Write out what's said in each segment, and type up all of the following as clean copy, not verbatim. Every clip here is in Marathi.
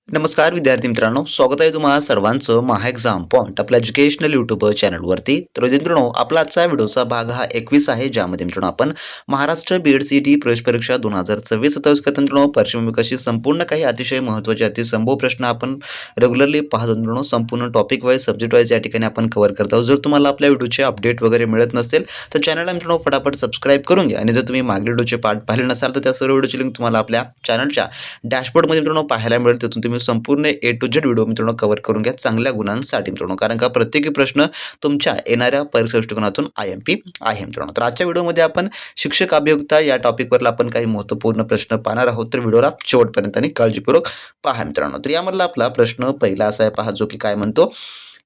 नमस्कार विद्यार्थी मित्रांनो, स्वागत आहे तुम्हा सर्वांचं महा एक्झाम पॉइंट आपल्या एज्युकेशनल यूट्यूब चॅनलवरती. तर मित्रांनो, आपला आजचा व्हिडिओचा भाग हा 21 आहे, ज्यामध्ये मित्रांनो आपण महाराष्ट्र BED-CET प्रवेश परीक्षा 2026-27 करता मित्रांनो परीक्षेची संपूर्ण काही अतिशय महत्त्वाचे अतिसंभव प्रश्न आपण रेग्युलरली पाहतो मित्रांनो. संपूर्ण टॉपिक वाईज सब्जेक्ट वाईज या ठिकाणी आपण कव्हर करत आहोत. जर तुम्हाला आपल्या व्हिडिओचे अपडेट वगैरे मिळत नसतील तर चॅनलला मित्रांनो फटाफट सबस्क्राईब करून घ्या. आणि जर तुम्ही मागील व्हिडिओचे पार्ट पाहिले नसाल तर त्या सर्व व्हिडिओची लिंक तुम्हाला आपल्या चॅनलच्या डॅशबोर्डमध्ये मित्रांनो पाहायला मिळेल. तिथून तुम्ही संपूर्ण A to Z व्हिडिओ मित्रांनो कव्हर करून घ्या चांगल्या गुणांसाठी मित्रांनो, कारण का प्रत्येकी प्रश्न तुमच्या येणाऱ्या परीक्षा दृष्टिकोनातून IMP आहे मित्रांनो. तर आजच्या व्हिडिओमध्ये आपण शिक्षक अभियोक्ता या टॉपिकवर आपण काही महत्त्वपूर्ण प्रश्न पाहणार आहोत. तर व्हिडिओला शेवटपर्यंत आणि काळजीपूर्वक पहा मित्रांनो. तर यामधला आपला प्रश्न पहिला असा आहे, पहा, जो की काय म्हणतो,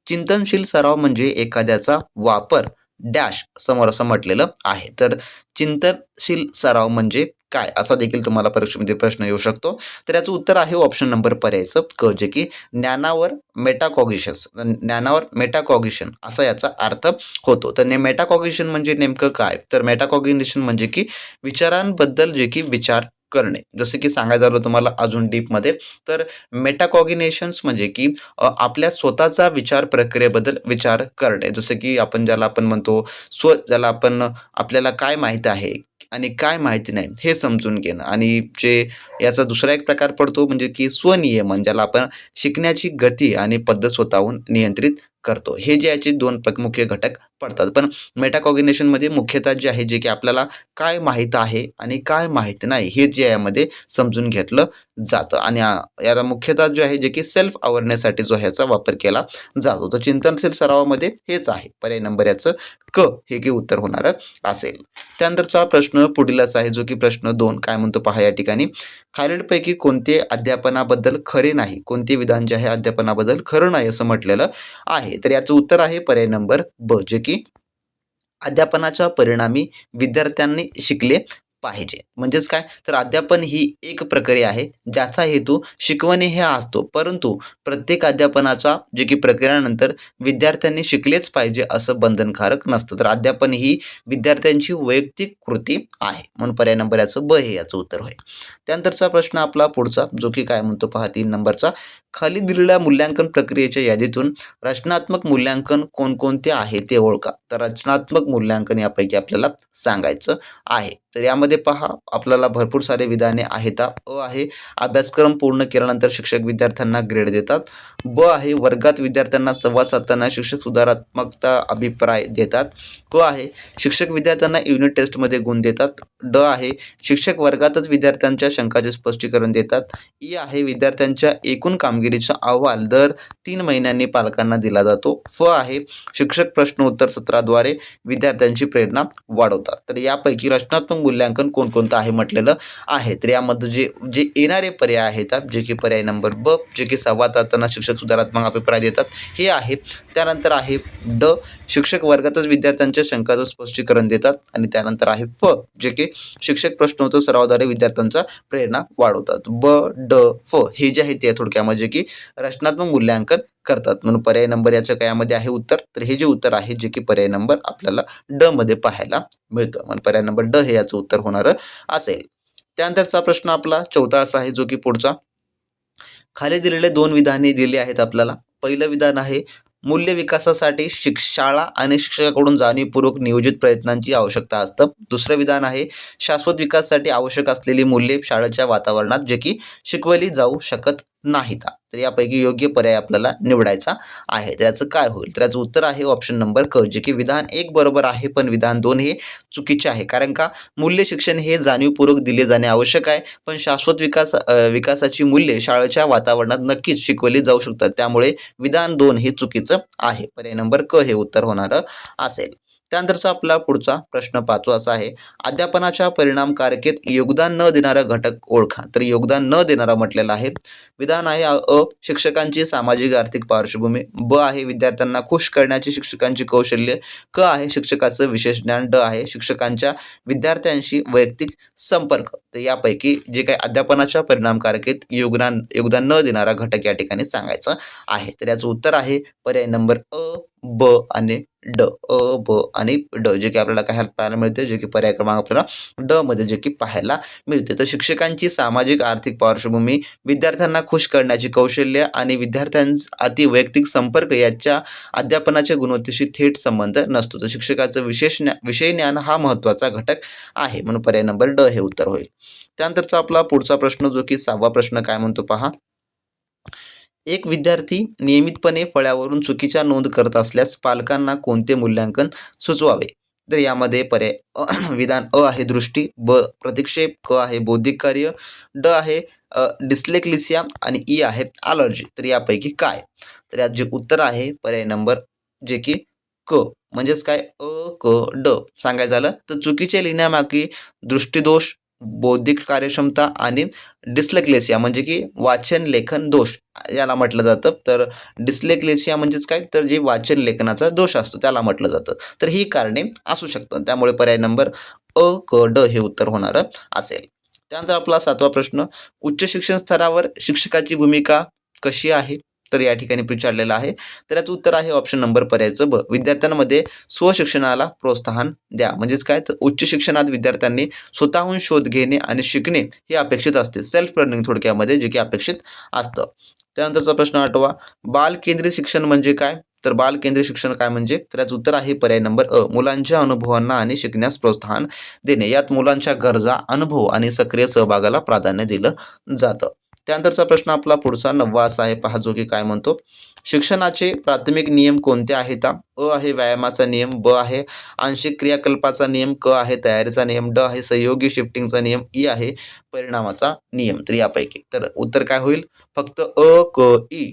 चिंतनशील सराव म्हणजे एखाद्याचा वापर डॅश समोर असं म्हटलेलं आहे. तर चिंतनशील सराव म्हणजे काय, असा देखील तुम्हाला परीक्षेमध्ये प्रश्न येऊ शकतो. तर याचं उत्तर आहे ऑप्शन नंबर पर्यायचं क, जे की ज्ञानावर मेटाकॉग्निशन असा याचा अर्थ होतो. तर मेटाकॉग्निशन म्हणजे नेमकं काय, तर मेटाकॉग्निशन म्हणजे की विचारांबद्दल जे की विचार करणे. जसं की सांगायचं झालं तुम्हाला अजून डीपमध्ये, तर मेटाकॉग्निशन्स म्हणजे की आपल्या स्वतःचा विचार प्रक्रियेबद्दल विचार करणे. जसं की ज्याला आपण म्हणतो ज्याला आपण आपल्याला काय माहीत आहे आणि काय माहिती नाही हे समजून घेणं. आणि जे याचा दुसरा एक प्रकार पडतो म्हणजे की स्वनियमन, ज्याला आपण शिकण्याची गती आणि पद्धत स्वतःहून नियंत्रित करतो. हे जे याचे दोन मुख्य घटक पडतात. पण मेटाकॉग्निशनमध्ये मुख्यतः जे आहे, जे की आपल्याला काय माहीत आहे आणि काय माहीत नाही हे जे यामध्ये समजून घेतलं जातं. आणि याला मुख्यतः जे आहे, जे की सेल्फ अवेअरनेससाठी जो ह्याचा वापर केला जातो. तर चिंतनशील सरावामध्ये हेच आहे. पर्याय नंबर याचं क हे की उत्तर होणार असेल. त्यानंतरचा प्रश्न पुढील असा आहे, जो की प्रश्न 2 काय म्हणतो पहा या ठिकाणी, खालीलपैकी कोणते अध्यापनाबद्दल खरे नाही, कोणते विधान जे आहे अध्यापनाबद्दल खरं नाही असं म्हटलेलं आहे. तर याचं उत्तर आहे पर्याय नंबर ब, जे की अध्यापनाच्या परिणामी विद्यार्थ्यांनी शिकले पाहिजे. म्हणजेच काय, तर अध्यापन ही एक प्रक्रिया आहे ज्याचा हेतू शिकवणे हे असतो, परंतु प्रत्येक अध्यापनाचा जे की प्रक्रियेनंतर विद्यार्थ्यांनी शिकलेच पाहिजे असं बंधनकारक नसतं. तर अध्यापन ही विद्यार्थ्यांची वैयक्तिक कृती आहे, म्हणून पर्याय नंबर याचं ब हे याचं उत्तर होय. त्यानंतरचा प्रश्न आपला पुढचा, जो की काय म्हणतो पहा 3 नंबरचा, खाली दिलेल्या मूल्यांकन प्रक्रियेच्या यादीतून रचनात्मक मूल्यांकन कोणकोणते आहे ते ओळखा. तर रचनात्मक मूल्यांकन यापैकी आपल्याला सांगायचं आहे. तर यामध्ये पहा आपल्याला भरपूर सारे विधाने आहेत. अ आहे, अभ्यासक्रम पूर्ण केल्यानंतर शिक्षक विद्यार्थ्यांना ग्रेड देतात. ब आहे, वर्गात विद्यार्थ्यांना संवाद साधताना शिक्षक सुधारात्मकता अभिप्राय देतात. क आहे, शिक्षक विद्यार्थ्यांना युनिट टेस्टमध्ये गुण देतात. ड आहे, शिक्षक वर्गातच विद्यार्थ्यांच्या शंकाचे स्पष्टीकरण देतात. ई आहे, विद्यार्थ्यांच्या एकूण कामगिरीचा अहवाल दर 3 महिन्यांनी पालकांना दिला जातो. फ आहे, शिक्षक प्रश्नोत्तर सत्राद्वारे विद्यार्थ्यांची प्रेरणा वाढवतात. तर यापैकी रचनात्मक मूल्यांकन कोणकोणतं आहे म्हटलेलं आहे. तर यामध्ये जे जे येणारे पर्याय आहेत, जे की पर्याय नंबर ब, जे की संवाद साधताना शिक्षक सुधारात्मक अभिप्राय देतात हे आहे. त्यानंतर आहे ड, शिक्षक वर्गातच विद्यार्थ्यांच्या शंकाचं स्पष्टीकरण देतात. आणि त्यानंतर आहे फ, जे की शिक्षक प्रश्नोत्तर सरावाद्वारे विद्यार्थ्यांचा प्रेरणा वाढवतात. ब, ड, फ हे जे आहे ते थोडक्यामध्ये की रचनात्मक मूल्यांकन करतात. म्हणून पर्याय नंबर याच्या काय यामध्ये आहे उत्तर. तर हे जे उत्तर आहे, जे की पर्याय नंबर आपल्याला ड मध्ये पाहायला मिळतं. म्हणून पर्याय नंबर ड हे याचं उत्तर होणार असेल. त्यानंतरचा प्रश्न आपला चौथा असा आहे, जो की पुढचा, खाली दिलेले 2 विधाने दिली आहेत आपल्याला. पहिलं विधान आहे, मूल्य विकासासाठी शाळा आणि शिक्षकाकडून जाणीवपूर्वक नियोजित प्रयत्नांची आवश्यकता असतं. दुसरं विधान आहे, शाश्वत विकासासाठी आवश्यक असलेली मूल्ये शाळेच्या वातावरणात जे की शिकवली जाऊ शकत नाहीत. तर यापैकी योग्य पर्याय आपल्याला निवडायचा आहे. तर याचं काय होईल, तर याचं उत्तर आहे ऑप्शन नंबर क, जे की विधान 1 बरोबर आहे, पण विधान 2 हे चुकीचे आहे. कारण का, मूल्य शिक्षण हे जाणीवपूर्वक दिले जाणे आवश्यक आहे, पण शाश्वत विकासाची मूल्ये शाळेच्या वातावरणात नक्कीच शिकवली जाऊ शकतात. त्यामुळे विधान 2 हे चुकीचं आहे. पर्याय नंबर क हे उत्तर होणार असेल. त्यानंतरचा आपला पुढचा प्रश्न 5वा असा आहे, अध्यापनाच्या परिणामकारकेत योगदान न देणारा घटक ओळखा. तर योगदान न देणारा म्हटलेला आहे. विधान आहे अ, शिक्षकांची सामाजिक आर्थिक पार्श्वभूमी. ब आहे, विद्यार्थ्यांना खुश करण्याची शिक्षकांची कौशल्य. क आहे, शिक्षकाचं विशेष ज्ञान. ड आहे, शिक्षकांच्या विद्यार्थ्यांशी वैयक्तिक संपर्क. तर यापैकी जे काही अध्यापनाच्या परिणामकारकेत योगदान न देणारा घटक या ठिकाणी सांगायचं आहे. तर याचं उत्तर आहे पर्याय नंबर अ, ब आणि ड. ब आणि ड जे की आपल्याला काय पाहायला मिळते, जे की पर्याय क्रमांक आपल्याला ड मध्ये जे की पाहायला मिळते. तर शिक्षकांची सामाजिक आर्थिक पार्श्वभूमी, विद्यार्थ्यांना खुश करण्याची कौशल्य आणि विद्यार्थ्यांअति वैयक्तिक संपर्क याच्या अध्यापनाच्या गुणवत्तेशी थेट संबंध नसतो. तर शिक्षकाचं विषय ज्ञान हा महत्त्वाचा घटक आहे, म्हणून पर्याय नंबर ड हे उत्तर होईल. त्यानंतरचा आपला पुढचा प्रश्न जो की 6वा प्रश्न काय म्हणतो पहा. एक विद्यार्थी नियमितपणे फळ्यावरून चुकीच्या नोंद करत असल्यास पालकांना कोणते मूल्यांकन सुचवावे? तर यामध्ये पर्याय विधान अ आहे दृष्टी, ब प्रतिक्षेप, क आहे बौद्धिक कार्य, ड आहे डिस्लेक्सिया आणि ई आहे अलर्जी. तर यापैकी काय? तर यात जे उत्तर आहे पर्याय नंबर जे की क म्हणजेच काय क ड सांगायचं झालं तर चुकीचे लिहिण्यामागे दृष्टीदोष, बौद्धिक कार्यक्षमता आणि डिस्लेक्सिया म्हणजे की वाचन लेखन दोष याला म्हटलं जातं. तर डिस्लेक्सिया म्हणजेच काय तर जे वाचन लेखनाचा दोष असतो त्याला म्हटलं जातं. तर ही कारणे असू शकतात. त्यामुळे पर्याय नंबर क ड हे उत्तर होणारं असेल. त्यानंतर आपला 7वा प्रश्न, उच्च शिक्षण स्तरावर शिक्षकाची भूमिका कशी आहे? तर या ठिकाणी विचारलेलं आहे. तर याचं उत्तर आहे ऑप्शन नंबर पर्यायचं ब. विद्यार्थ्यांमध्ये स्वशिक्षणाला प्रोत्साहन द्या. म्हणजेच काय तर उच्च शिक्षणात विद्यार्थ्यांनी स्वतःहून शोध घेणे आणि शिकणे हे अपेक्षित असते. सेल्फ लर्निंग थोडक्यामध्ये जे की अपेक्षित असतं. त्यानंतरचा प्रश्न 8वा, बाल केंद्रित शिक्षण म्हणजे काय? तर बाल केंद्रित शिक्षण काय म्हणजे? तर याचं उत्तर आहे पर्याय नंबर अ. मुलांच्या अनुभवांना आणि शिकण्यास प्रोत्साहन देणे. यात मुलांच्या गरजा, अनुभव आणि सक्रिय सहभागाला प्राधान्य दिलं जातं. त्यानंतरचा प्रश्न आपला पुढचा 9वा असा आहे पहा जो की काय म्हणतो, शिक्षणाचे प्राथमिक नियम कोणते आहेत? अ आहे व्यायामाचा नियम, ब आहे आंशिक क्रियाकल्पाचा नियम, क आहे तयारीचा नियम, ड आहे सहयोगी शिफ्टिंगचा नियम, ई आहे परिणामाचा नियम. तर यापैकी तर उत्तर काय होईल? फक्त अ, क, ई.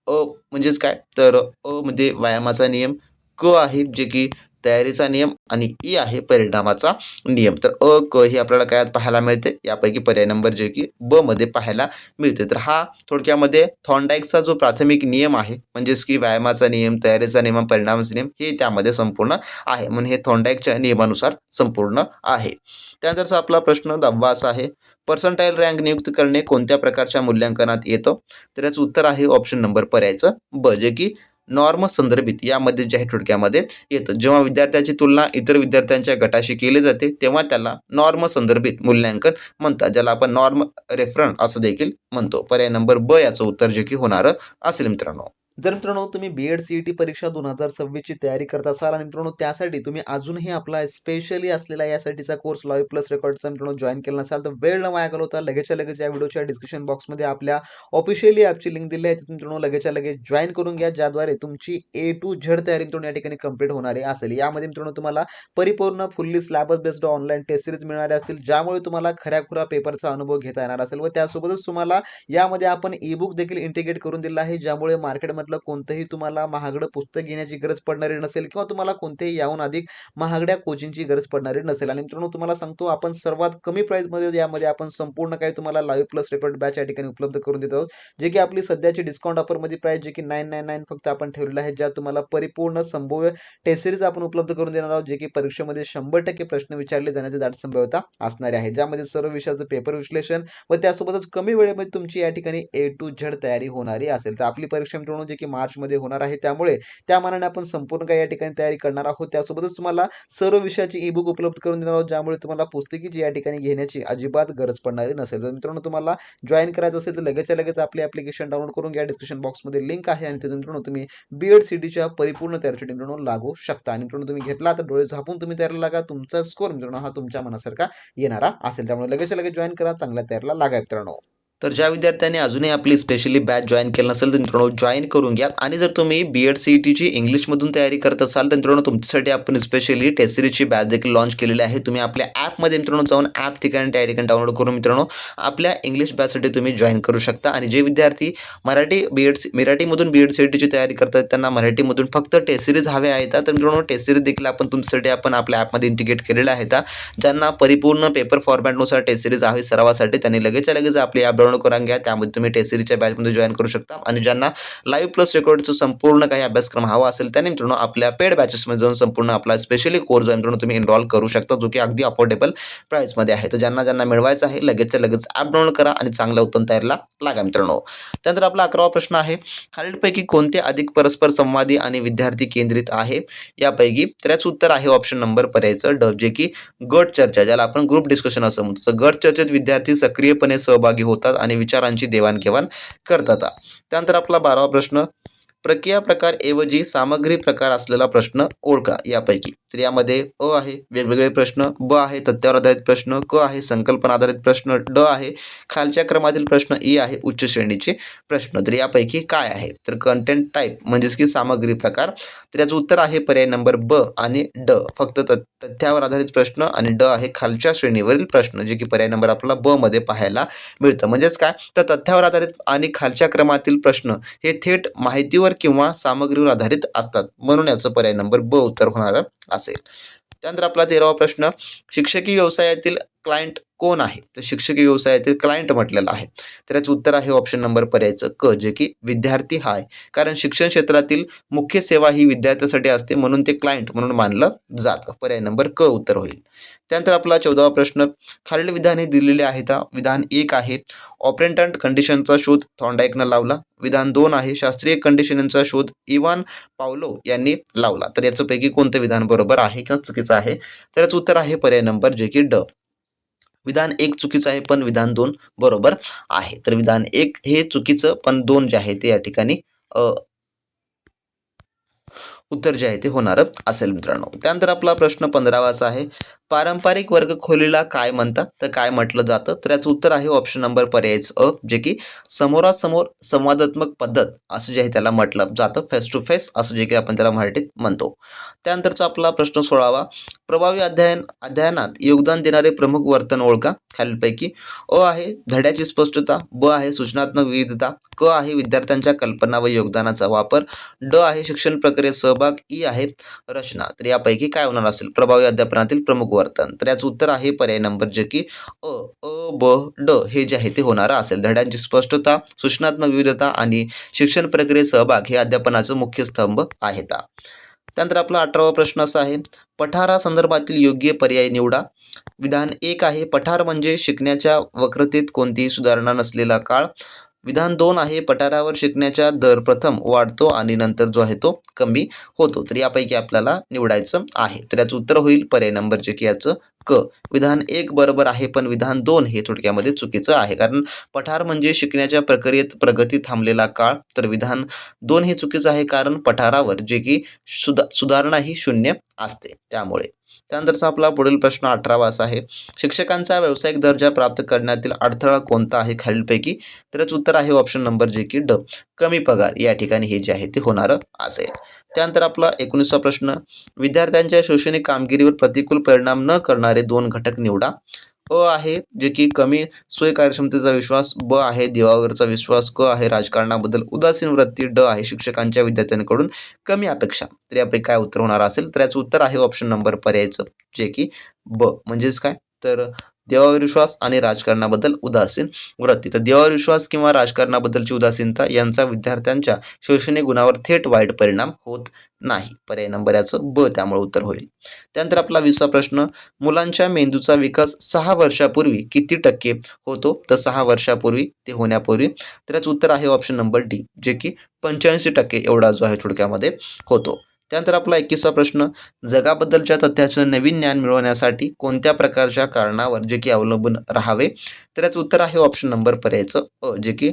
अ म्हणजेच काय तर अ मध्ये व्यायामाचा नियम, क आहे जे की तयारीचा नियम आणि ई आहे परिणामाचा नियम. तर अ, क ही आपल्याला काय पाहायला मिळते? यापैकी पर्याय नंबर जे की ब मध्ये पाहायला मिळते. तर हा थोडक्यामध्ये थॉर्नडाईकचा जो प्राथमिक नियम आहे म्हणजेच की व्यायामाचा नियम, तयारीचा नियम, परिणामाचा नियम हे त्यामध्ये संपूर्ण आहे. म्हणून हे थॉर्नडाईकच्या नियमानुसार संपूर्ण आहे. त्यानंतरचा आपला प्रश्न 10वा असा आहे, पर्सेंटाईल रँक नियुक्त करणे कोणत्या प्रकारच्या मूल्यांकनात येतं? तर याचं उत्तर आहे ऑप्शन नंबर पर्यायचं ब. जे की नॉर्म संदर्भित यामध्ये जे आहे थोडक्यामध्ये येतं. जेव्हा विद्यार्थ्याची तुलना इतर विद्यार्थ्यांच्या गटाशी केली जाते तेव्हा त्याला नॉर्म संदर्भित मूल्यांकन म्हणतात, ज्याला आपण नॉर्म रेफरन्स असं देखील म्हणतो. पर्याय नंबर ब याचं उत्तर जे की होणारं असेल मित्रांनो. जर मित्रांनो तुम्ही BEd CET परीक्षा 2026 ची तयारी करत असाल आणि मित्रांनो त्यासाठी तुम्ही अजूनही आपला स्पेशली असलेला यासाठीचा कोर्स लाईव्ह प्लस रेकॉर्डचा मित्रांनो जॉईन केला नसाल तर वेळ न वाया घालवता लगेचच्या लगेच या व्हिडिओच्या डिस्क्रिप्शन बॉक्समध्ये आपल्या ऑफिशियली ॲपची लिंक दिली आहे. तिथून मित्रांनो लगेचच्या लगेच जॉईन करून घ्या, ज्याद्वारे तुमची A to Z तयारी मित्रांनो या ठिकाणी कंप्लीट होणारी असेल. यामध्ये मित्रांनो तुम्हाला परिपूर्ण fully syllabus based online test series मिळणारे असतील, ज्यामुळे तुम्हाला खऱ्याखुरा पेपरचा अनुभव घेता येणार असेल व त्यासोबतच तुम्हाला यामध्ये आपण ई-बुक देखील इंटिग्रेट करून दिलं आहे, ज्यामुळे मार्केटमधलं कोणतंही तुम्हाला महागडं पुस्तक घेण्याची गरज पडणारी नसेल किंवा तुम्हाला कोणतेही याहून अधिक महागड्या कोचिंगची गरज पडणारी नसेल. आणि मित्रांनो तुम्हाला सांगतो आपण सर्वात कमी प्राईसमध्ये यामध्ये आपण संपूर्ण काही तुम्हाला लाईव्ह प्लस रेकॉर्ड बॅच या ठिकाणी उपलब्ध करून देत आहोत, जे की आपली सध्याची डिस्काउंट ऑफरमध्ये प्राईस जे की 999 फक्त आपण ठेवलेलं आहे, ज्यात तुम्हाला परिपूर्ण संभाव्य टेस्ट सिरीज आपण उपलब्ध करून देणार आहोत, जे की परीक्षेमध्ये 100% प्रश्न विचारले जाण्याची दाट संभाव्यता असणारी आहे, ज्यामध्ये सर्व विषयाचं पेपर विश्लेषण व त्यासोबतच कमी वेळेमध्ये तुमची या ठिकाणी A to Z तयारी होणारी असेल. तर आपली परीक्षा मित्रांनो जे की मार्चमध्ये होणार आहे, त्यामुळे त्या मानाने आपण संपूर्ण काही या ठिकाणी तयारी करणार आहोत. त्यासोबतच तुम्हाला सर्व विषयाची ई-बुक उपलब्ध करून देणार आहोत, ज्यामुळे तुम्हाला पुस्तकीची या ठिकाणी घेण्याची अजिबात गरज पडणारी नसेल. तर मित्रांनो तुम्हाला जॉईन करायचं असेल तर लगेचच्या लगेच आपली ॲप्लिकेशन डाउनलोड करून घ्या. डिस्क्रिप्शन बॉक्समध्ये लिंक आहे आणि तिथून मित्रांनो तुम्ही BEd CETच्या परिपूर्ण तयारीसाठी मित्रांनो लागू शकता. आणि मित्रांनो तुम्ही घेतला तर डोळे झाकून तुम्ही तयारीला लागा. तुमचा स्कोर मित्रांनो हा तुमच्या मनासारखा येणारा असेल. त्यामुळे लगेचच्या लगेच जॉईन करा, चांगल्या तयारीला लागा मित्रांनो. तर ज्या विद्यार्थ्यांनी अजूनही आपली स्पेशली बॅच जॉईन केलं नसेल तर मित्रांनो जॉईन करून घ्या. आणि जर तुम्ही BEd CETची इंग्लिशमधून तयारी करत असाल तर मित्रांनो तुमच्यासाठी आपण स्पेशली टेस्ट सिरीजची बॅच देखील लॉन्च केलेली आहे. तुम्ही आपल्या ॲपमध्ये मित्रांनो जाऊन ॲप ठिकाणी त्या ठिकाणी डाउनलोड करून मित्रांनो आपल्या इंग्लिश बॅचसाठी तुम्ही जॉईन करू शकता. आणि जे विद्यार्थी मराठीमधून BEd CETची तयारी करतात त्यांना मराठीमधून फक्त टेस्ट सिरीज हवे आहेत, तर मित्रांनो टेस्ट सिरीज देखील आपण तुमच्यासाठी आपण आपल्या ॲपमध्ये इंटिग्रेट केलेल्या आहेत. ज्यांना परिपूर्ण पेपर फॉर्मॅटनुसार टेस्ट सिरीज आहे सरावासाठी त्यांनी लगेचच्या लगेच आपली ॲप डाउनलोड चालू करून घ्या. त्यामध्ये तुम्ही टेसरीच्या बॅचमध्ये जॉईन करू शकता आणि ज्यांना लाईव्ह प्लस रेकॉर्डचं संपूर्ण काही अभ्यासक्रम हवा असेल त्याने मित्रांनो आपल्या पेड बॅचेसमध्ये जाऊन संपूर्ण आपला स्पेशली कोर्स जो मित्रांनो तुम्ही एनरोल करू शकता, जो की अगदी अफोर्डेबल प्राईसमध्ये आहे. तर ज्यांना ज्यांना मिळवायचं आहे लगेचच्या लगेच ॲप डाउनलोड करा आणि चांगल्या उत्तम तयारीला लागा मित्रांनो. त्यानंतर आपला 11वा प्रश्न आहे, खालीलपैकी कोणते अधिक परस्पर संवादी आणि विद्यार्थी केंद्रित आहे यापैकी? तर याचं उत्तर आहे ऑप्शन नंबर पर्यायचं ड, जे की गट चर्चा, ज्याला आपण ग्रुप डिस्कशन असं म्हणतो. तर गट चर्चेत विद्यार्थी सक्रियपणे सहभागी होतात आणि विचारांची देवाणघेवाण करतात. त्यानंतर आपला 12वा प्रश्न, प्रक्रिया प्रकार ऐवजी सामग्री प्रकार असलेला प्रश्न ओळखा यापैकी. तर यामध्ये अ आहे वेगवेगळे प्रश्न, ब आहे तथ्यावर आधारित प्रश्न, क आहे संकल्पना आधारित प्रश्न, ड आहे खालच्या क्रमातील प्रश्न, ई आहे उच्च श्रेणीचे प्रश्न. तर यापैकी काय आहे? तर कंटेंट टाईप म्हणजेच की सामग्री प्रकार. तर याचं उत्तर आहे पर्याय नंबर ब आणि ड, फक्त तथ्यावर आधारित प्रश्न, आणि ड आहे खालच्या श्रेणीवरील प्रश्न, जे की पर्याय नंबर आपल्याला ब मध्ये पाहायला मिळतं. म्हणजेच काय, तर तथ्यावर आधारित आणि खालच्या क्रमातील प्रश्न हे थेट माहितीवर किंवा सामग्रीवर आधारित असतात, म्हणून याचं पर्याय नंबर ब उत्तर होणार असेल. त्यानंतर आपला 13वा प्रश्न, शिक्षकी व्यवसायातील क्लायंट कोण आहे? तर शिक्षकी व्यवसायातील क्लायंट म्हटलेलं आहे. तर याचं उत्तर आहे ऑप्शन नंबर पर्यायचं क, जे की विद्यार्थी हा आहे. कारण शिक्षण क्षेत्रातील मुख्य सेवा ही विद्यार्थ्यासाठी असते, म्हणून ते क्लायंट म्हणून मानलं जातं. पर्याय नंबर क उत्तर होईल. त्यानंतर आपला 14वा प्रश्न, खालील विधाने दिलेली आहेत. विधान 1 आहे, ऑपरेटंट कंडिशनचा शोध थॉर्नडाईकनं लावला. विधान 2 आहे, शास्त्रीय कंडिशनिंगचा शोध इव्हान पावलोव यांनी लावला. तर याचं पैकी कोणतं विधान बरोबर आहे किंवा चुकीचं आहे? तर याचं उत्तर आहे पर्याय नंबर जे की ड. विधान 1 चुकीचं आहे, पण विधान 2 बरोबर आहे. तर विधान 1 हे चुकीचं, पण 2 जे आहे ते या ठिकाणी उत्तर जे आहे ते होणार असेल मित्रांनो. त्यानंतर आपला प्रश्न 15वा असा आहे, पारंपरिक वर्गखोलीला काय म्हणतात? तर काय म्हटलं जातं? तर याचं उत्तर आहे ऑप्शन नंबर पर्यायचं अ, जे की समोरासमोर संवादात्मक पद्धत असं जे आहे त्याला म्हटलं जातं, फेस टू फेस असं जे की आपण त्याला मराठीत म्हणतो. त्यानंतरचा आपला प्रश्न 16वा, प्रभावी अध्ययनात योगदान देणारे प्रमुख वर्तन ओळखा खालीलपैकी. अ आहे धड्याची स्पष्टता, ब आहे सूचनात्मक विविधता, क आहे विद्यार्थ्यांच्या कल्पना व योगदानाचा वापर, ड आहे शिक्षण प्रक्रियेत सहभाग, ई आहे रचना. तर यापैकी काय होणार असेल प्रभावी अध्यापनातील प्रमुख वर्तन? तर याचं उत्तर आहे पर्याय नंबर जे की अ, अ, ब, ड हे जे आहे ते होणार असेल. धड्यांची स्पष्टता, सूचनात्मक विविधता आणि शिक्षण प्रक्रियेत सहभाग हे अध्यापनाचं मुख्य स्तंभ आहेत. त्यानंतर आपला 18वा प्रश्न असा आहे, पठारा संदर्भातील योग्य पर्याय निवडा. विधान 1 आहे, पठार म्हणजे शिकण्याच्या वक्रतेत कोणतीही सुधारणा नसलेला काळ. विधान 2 आहे, पठारावर शिकण्याचा दर प्रथम वाढतो आणि नंतर जो आहे तो कमी होतो. तर यापैकी आपल्याला निवडायचं आहे. तर याचं उत्तर होईल पर्याय नंबर जे की याचं क. विधान 1 बरोबर आहे, पण विधान 2 हे थोडक्यामध्ये चुकीचं आहे. कारण पठार म्हणजे शिकण्याच्या प्रक्रियेत प्रगती थांबलेला काळ. तर विधान 2 हे चुकीचं आहे, कारण पठारावर जे की सुधारणा ही शून्य असते त्यामुळे. त्यानंतरचा आपला पुढील प्रश्न 18वा असा आहे, शिक्षकांचा व्यावसायिक दर्जा प्राप्त करण्यातील अडथळा कोणता आहे खालीलपैकी? तर याचं उत्तर आहे ऑप्शन नंबर जे की ड, कमी पगार या ठिकाणी हे जे आहे ते होणारं असेल. त्यानंतर आपला 19वा प्रश्न, विद्यार्थ्यांच्या शैक्षणिक कामगिरीवर प्रतिकूल परिणाम न करणारे 2 घटक निवडा. अ आहे जे की कमी स्वय कार्यक्षमतेचा विश्वास, ब आहे देवावरचा विश्वास, क आहे राजकारणाबद्दल उदासीन वृत्ती, ड आहे शिक्षकांच्या विद्यार्थ्यांकडून कमी अपेक्षा. तर यापैकी काय उत्तर होणार असेल? तर याचं उत्तर आहे ऑप्शन नंबर पर्यायचं जे की ब, म्हणजेच काय, तर देवावर विश्वास आणि राजकारणाबद्दल उदासीन वृत्ती. तर देवावर विश्वास किंवा राजकारणाबद्दलची उदासीनता यांचा विद्यार्थ्यांच्या शैक्षणिक गुणावर थेट वाईट परिणाम होत नाही. पर्याय नंबर याचं ब त्यामुळे उत्तर होईल. त्यानंतर आपला 20वा प्रश्न, मुलांच्या मेंदूचा विकास 6 वर्षापूर्वी किती टक्के होतो? तर 6 वर्षापूर्वी ते होण्यापूर्वी. तर याचं उत्तर आहे ऑप्शन नंबर डी, जे की 85% एवढा जो आहे थोडक्यामध्ये होतो. त्यानंतर आपला 21वा प्रश्न, जगाबद्दलच्या तथ्याचं नवीन ज्ञान मिळवण्यासाठी कोणत्या प्रकारच्या कारणावर जे की अवलंबून राहावे? तर याचं उत्तर आहे ऑप्शन नंबर पर्यायचं अ, जे की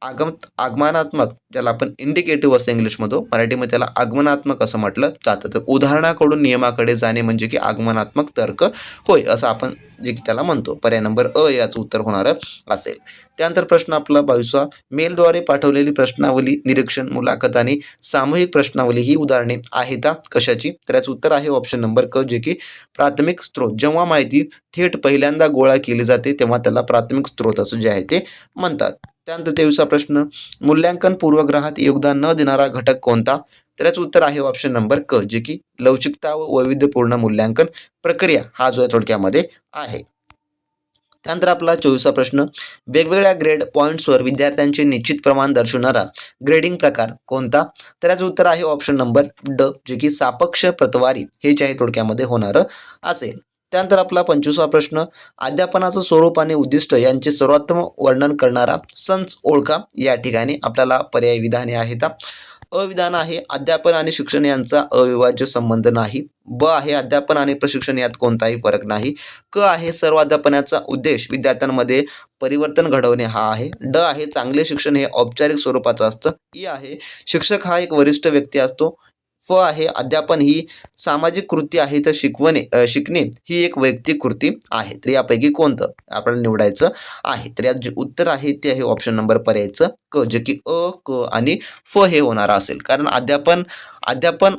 आगमनात्मक, ज्याला आपण इंडिकेटिव्ह असं इंग्लिशमध्ये, मराठीमध्ये त्याला आगमनात्मक असं म्हटलं जातं. तर उदाहरणाकडून नियमाकडे जाणे म्हणजे की आगमनात्मक तर्क होय असं आपण जे की त्याला म्हणतो. पर्याय नंबर अ याचं उत्तर होणार असेल. त्यानंतर प्रश्न आपला 22वा, मेलद्वारे पाठवलेली प्रश्नावली, निरीक्षण, मुलाखत आणि सामूहिक प्रश्नावली ही उदाहरणे आहेत कशाची? तर याचं उत्तर आहे ऑप्शन नंबर क, जे की प्राथमिक स्त्रोत. जेव्हा माहिती थेट पहिल्यांदा गोळा केली जाते तेव्हा त्याला प्राथमिक स्त्रोत असं जे आहे ते म्हणतात. त्यानंतर 23वा प्रश्न, मूल्यांकन पूर्वग्रहात योगदान न देणारा घटक कोणता? तर याचं उत्तर आहे ऑप्शन नंबर क, जे की लवचिकता व वैविध्यपूर्ण मूल्यांकन प्रक्रिया हा जो आहे थोडक्यामध्ये आहे. त्यानंतर आपला 24वा प्रश्न, वेगवेगळ्या ग्रेड पॉईंट्सवर विद्यार्थ्यांचे निश्चित प्रमाण दर्शवणारा ग्रेडिंग प्रकार कोणता? तर याचं उत्तर आहे ऑप्शन नंबर ड, जे की सापेक्ष प्रतवारी हे जे आहे थोडक्यामध्ये होणारं असेल. त्यानंतर आपला 25वा प्रश्न, अध्यापनाचं स्वरूप आणि उद्दिष्ट यांचे सर्वोत्तम वर्णन करणारा संच ओळखा. या ठिकाणी आपल्याला पर्यायी विधाने आहेत. अविधान आहे, अध्यापन आणि शिक्षण यांचा अविभाज्य संबंध नाही. ब आहे, अध्यापन आणि प्रशिक्षण यात कोणताही फरक नाही. क आहे, सर्व अध्यापनाचा उद्देश विद्यार्थ्यांमध्ये परिवर्तन घडवणे हा आहे. ड आहे, चांगले शिक्षण हे औपचारिक स्वरूपाचं असतं. ई आहे, शिक्षक हा एक वरिष्ठ व्यक्ती असतो. फ आहे, अध्यापन ही सामाजिक कृती आहे तर शिकणे ही एक वैयक्तिक कृती आहे. तर यापैकी कोणतं आपल्याला निवडायचं आहे? तर यात जे उत्तर आहे ते आहे ऑप्शन नंबर पर्यायचं क, जे की अ, क आणि फ हे होणार असेल. कारण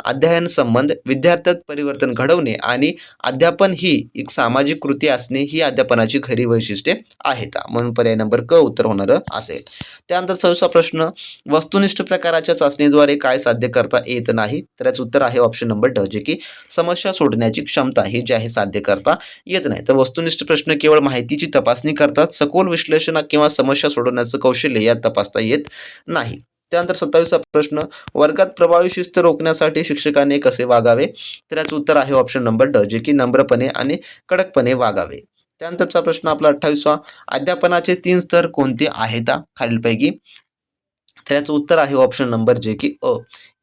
अध्ययन संबंध, विद्यार्थ्यात परिवर्तन घडवणे आणि अध्यापन ही एक सामाजिक कृती असणे ही अध्यापनाची खरी वैशिष्ट्ये आहेत. म्हणून पर्याय नंबर क उत्तर होणार असेल. त्यानंतर 26वा प्रश्न, वस्तुनिष्ठ प्रकाराच्या चाचणीद्वारे काय साध्य करता येत नाही? तर याचं उत्तर आहे ऑप्शन नंबर ड, जे की समस्या सोडण्याची क्षमता ही जी आहे साध्य करता येत नाही. तर वस्तुनिष्ठ प्रश्न केवळ माहितीची तपासणी करतात, सखोल विश्लेषण किंवा समस्या सोडवण्याचं कौशल्य यात तपासता येत नाही. त्यानंतर 27वा प्रश्न, वर्गात प्रभावी शिस्त रोखण्यासाठी शिक्षकाने कसे वागावे? तर याचं उत्तर आहे ऑप्शन नंबर ड, जे की नम्रपणे आणि कडकपणे वागावे. त्यानंतरचा प्रश्न आपला 28वा, अध्यापनाचे 3 स्तर कोणते आहेत खालीलपैकी? तर याचं उत्तर आहे ऑप्शन नंबर जे की अ,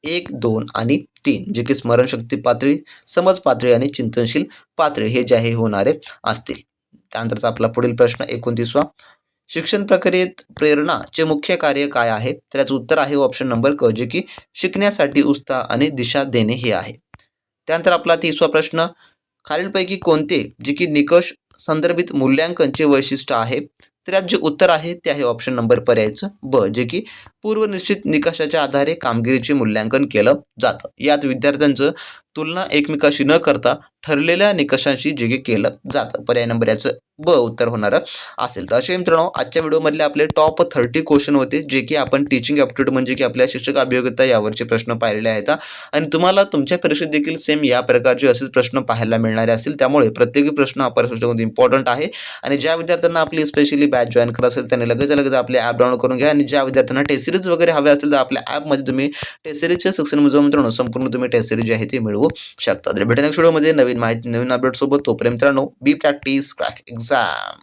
1, 2 आणि 3, जे की स्मरणशक्ती पातळी, समज पातळी आणि चिंतनशील पातळी हे जे आहे होणारे असतील. त्यानंतरचा आपला पुढील प्रश्न 29वा, शिक्षण प्रक्रियेत प्रेरणाचे मुख्य कार्य काय आहे? तर याचं उत्तर आहे ऑप्शन नंबर क, जे की शिकण्यासाठी उत्साह आणि दिशा देणे हे आहे. त्यानंतर आपला 30वा प्रश्न, खालीलपैकी कोणते जे की निकष संदर्भित मूल्यांकनचे वैशिष्ट्य आहे? तर यात जे उत्तर आहे ते आहे ऑप्शन नंबर पर्यायचं ब, जे की पूर्वनिश्चित निकषाच्या आधारे कामगिरीचे मूल्यांकन केलं जातं. यात विद्यार्थ्यांचं तुलना एकमेकाशी न करता ठरलेल्या निकषांशी जे की केलं जातं. पर्याय नंबर याचं ब उत्तर होणार असेल. तर असे मित्रांनो, आजच्या व्हिडिओमधले आपले टॉप 30 क्वेश्चन होते, जे की आपण टीचिंग ॲप्टिट्यूड म्हणजे की आपल्या शिक्षक अभियोग्यता यावरचे प्रश्न पाहिलेले आहेत. आणि तुम्हाला तुमच्या परीक्षेत देखील सेम या प्रकारचे असेच प्रश्न पाहायला मिळणारे असतील. त्यामुळे प्रत्येकी प्रश्न हा परीक्षेमध्ये इम्पॉर्टंट आहे. आणि ज्या विद्यार्थ्यांना आपली स्पेशली बॅच जॉईन करायचं असेल त्यांनी लगेच आपले ॲप डाउनलोड करून घ्या. आणि ज्या विद्यार्थ्यांना टेस्ट सिरीज वगैरे हवे असतील तर आपल्या ॲपमध्ये तुम्ही टेस्ट सिरीजच्या सेक्शनमध्ये जाऊन मित्रांनो संपूर्ण तुम्ही टेस्ट सिरीज जी आहे ती मिळवू शकता. तर भेटूया नेक्स्ट व्हिडिओमध्ये नवीन माहिती नवीन अपडेट सोबत. तोपर्यंत मित्रांनो, बी प्रॅक्टिस क्रॅक एक्झाम.